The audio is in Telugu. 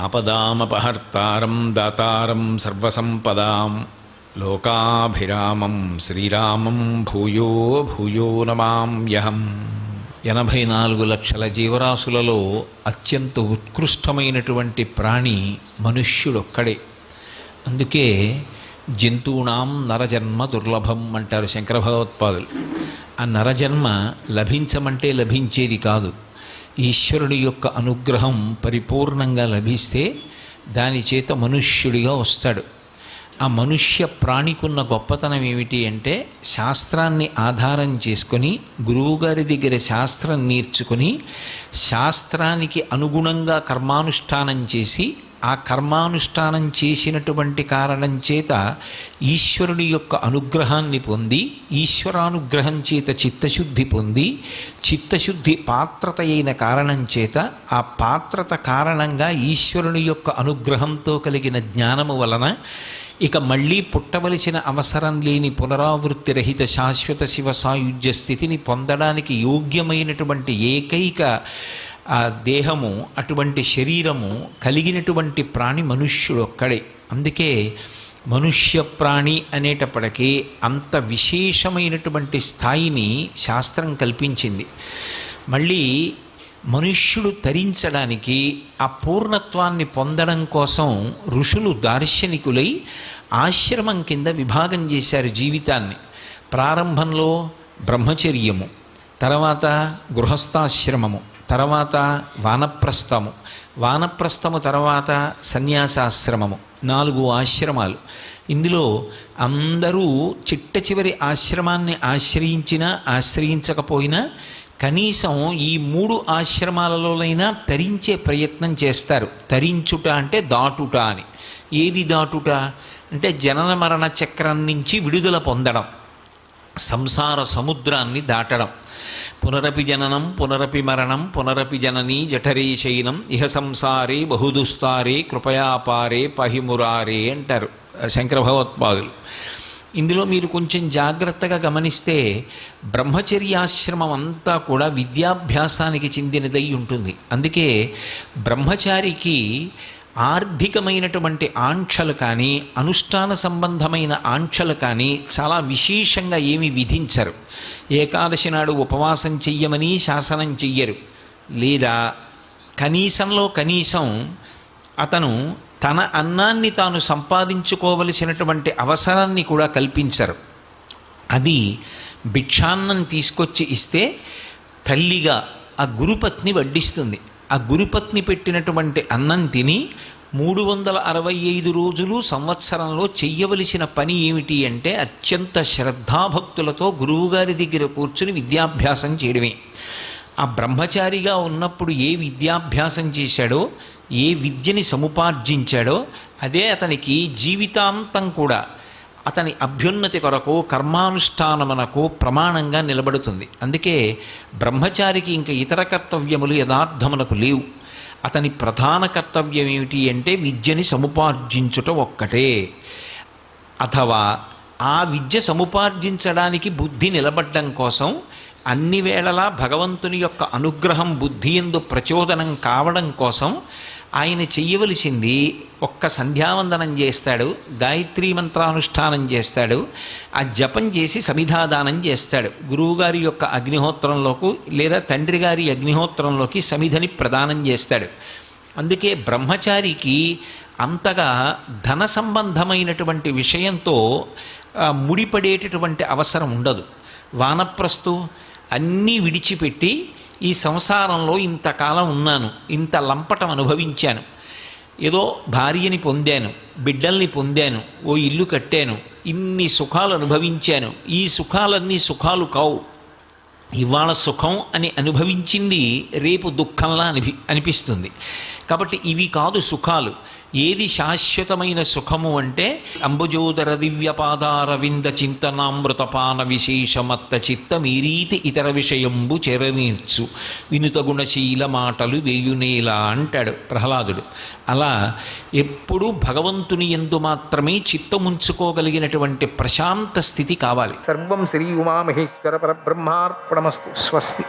ఆపదామపహర్తారం దాతారం సర్వసంపదాం లోకాభిరామం శ్రీరామం భూయో భూయో నమామ్యహం. 84 లక్షల జీవరాశులలో అత్యంత ఉత్కృష్టమైనటువంటి ప్రాణి మనుష్యుడొక్కడే. అందుకే జంతూనాం నరజన్మ దుర్లభం అంటారు శంకర భగవత్పాదులు. ఆ నరజన్మ లభించమంటే లభించేది కాదు. ఈశ్వరుడి యొక్క అనుగ్రహం పరిపూర్ణంగా లభిస్తే దాని చేత మనుష్యుడిగా వస్తాడు. ఆ మనుష్య ప్రాణికున్న గొప్పతనం ఏమిటి అంటే, శాస్త్రాన్ని ఆధారం చేసుకొని గురువుగారి దగ్గర శాస్త్రం నేర్చుకొని శాస్త్రానికి అనుగుణంగా కర్మానుష్ఠానం చేసి ఆ కర్మానుష్ఠానం చేసినటువంటి కారణం చేత ఈశ్వరుని యొక్క అనుగ్రహాన్ని పొంది ఈశ్వరానుగ్రహం చేత చిత్తశుద్ధి పొంది చిత్తశుద్ధి పాత్రత అయిన కారణం చేత ఆ పాత్రత కారణంగా ఈశ్వరుని యొక్క అనుగ్రహంతో కలిగిన జ్ఞానము వలన ఇక మళ్ళీ పుట్టవలసిన అవసరం లేని పునరావృత్తి రహిత శాశ్వత శివ సాయుధ్య స్థితిని పొందడానికి యోగ్యమైనటువంటి ఏకైక ఆ దేహము, అటువంటి శరీరము కలిగినటువంటి ప్రాణి మనుష్యుడొక్కడే. అందుకే మనుష్య ప్రాణి అనేటప్పటికీ అంత విశేషమైనటువంటి స్థాయిని శాస్త్రం కల్పించింది. మళ్ళీ మనుష్యుడు తరించడానికి ఆ పూర్ణత్వాన్ని పొందడం కోసం ఋషులు దార్శనికులై ఆశ్రమం కింద విభాగం చేశారు జీవితాన్ని. ప్రారంభంలో బ్రహ్మచర్యము, తర్వాత గృహస్థాశ్రమము, తర్వాత వానప్రస్థము, వానప్రస్థము తర్వాత సన్యాసాశ్రమము, 4 ఆశ్రమాలు. ఇందులో అందరూ చిట్ట చివరి ఆశ్రమాన్ని ఆశ్రయించినా ఆశ్రయించకపోయినా కనీసం ఈ 3 ఆశ్రమాలలోనైనా తరించే ప్రయత్నం చేస్తారు. తరించుట అంటే దాటుట అని. ఏది దాటుట అంటే జనన మరణ చక్రం నుంచి విడుదల పొందడం, సంసార సముద్రాన్ని దాటడం. పునరపి జననం పునరపి మరణం పునరపి జననీ జఠరే శయనం ఇహ సంసారే బహుదుస్తారే కృపయాపారే పహిమురారే అంటారు శంకర భగవత్పాదులు. ఇందులో మీరు కొంచెం జాగ్రత్తగా గమనిస్తే బ్రహ్మచర్యాశ్రమం అంతా కూడా విద్యాభ్యాసానికి చెందినదై ఉంటుంది. అందుకే బ్రహ్మచారికి ఆర్థికమైనటువంటి ఆంక్షలు కానీ అనుష్ఠాన సంబంధమైన ఆంక్షలు కానీ చాలా విశేషంగా ఏమి విధించరు. ఏకాదశి నాడు ఉపవాసం చెయ్యమని శాసనం చెయ్యరు. లేదా కనీసంలో కనీసం అతను తన అన్నాన్ని తాను సంపాదించుకోవలసినటువంటి అవసరాన్ని కూడా కల్పించరు. అది భిక్షాన్నం తీసుకొచ్చి ఇస్తే తల్లిగా ఆ గురుపత్ని వడ్డిస్తుంది. ఆ గురుపత్ని పెట్టినటువంటి అన్నం తిని 365 రోజులు సంవత్సరంలో చెయ్యవలసిన పని ఏమిటి అంటే అత్యంత శ్రద్ధాభక్తులతో గురువుగారి దగ్గర కూర్చుని విద్యాభ్యాసం చేయడమే. ఆ బ్రహ్మచారిగా ఉన్నప్పుడు ఏ విద్యాభ్యాసం చేశాడో, ఏ విద్యని సముపార్జించాడో అదే అతనికి జీవితాంతం కూడా అతని అభ్యున్నతి కొరకు కర్మానుష్ఠానమునకు ప్రమాణంగా నిలబడుతుంది. అందుకే బ్రహ్మచారికి ఇంకా ఇతర కర్తవ్యములు యథార్థమునకు లేవు. అతని ప్రధాన కర్తవ్యం ఏమిటి అంటే విద్యని సముపార్జించుట ఒక్కటే. అథవా ఆ విద్య సముపార్జించడానికి బుద్ధి నిలబడ్డం కోసం అన్ని వేళలా భగవంతుని యొక్క అనుగ్రహం బుద్ధి యందు ప్రచోదనం కావడం కోసం ఆయన చెయ్యవలసింది ఒక్క సంధ్యావందనం చేస్తాడు, గాయత్రీ మంత్రానుష్ఠానం చేస్తాడు, ఆ జపం చేసి సమిధాదానం చేస్తాడు. గురువుగారి యొక్క అగ్నిహోత్రంలోకి లేదా తండ్రి గారి అగ్నిహోత్రంలోకి సమిధని ప్రదానం చేస్తాడు. అందుకే బ్రహ్మచారికి అంతగా ధన సంబంధమైనటువంటి విషయంతో ముడిపడేటటువంటి అవసరం ఉండదు. వానప్రస్థు అన్నీ విడిచిపెట్టి ఈ సంసారంలో ఇంతకాలం ఉన్నాను, ఇంత లంపటం అనుభవించాను, ఏదో భార్యని పొందాను, బిడ్డల్ని పొందాను, ఓ ఇల్లు కట్టాను, ఇన్ని సుఖాలు అనుభవించాను, ఈ సుఖాలన్నీ సుఖాలు కావు. ఇవాళ సుఖం అని అనుభవించింది రేపు దుఃఖంలా అనిపిస్తుంది. కాబట్టి ఇవి కాదు సుఖాలు. ఏది శాశ్వతమైన సుఖము అంటే అంబుజోదర దివ్యపాదారవింద చింతనామృతపాన విశేషమత్త చిత్తమీరీతి ఇతర విషయంబు చెరనీర్చు వినుత గుణశీల మాటలు వేయునేలా అంటాడు ప్రహ్లాదుడు. అలా ఎప్పుడూ భగవంతుని యందు మాత్రమే చిత్తముంచుకోగలిగినటువంటి ప్రశాంత స్థితి కావాలి. సర్వం శ్రీ ఉమామహేశ్వర పరబ్రహ్మార్పణమస్తు. స్వస్తి.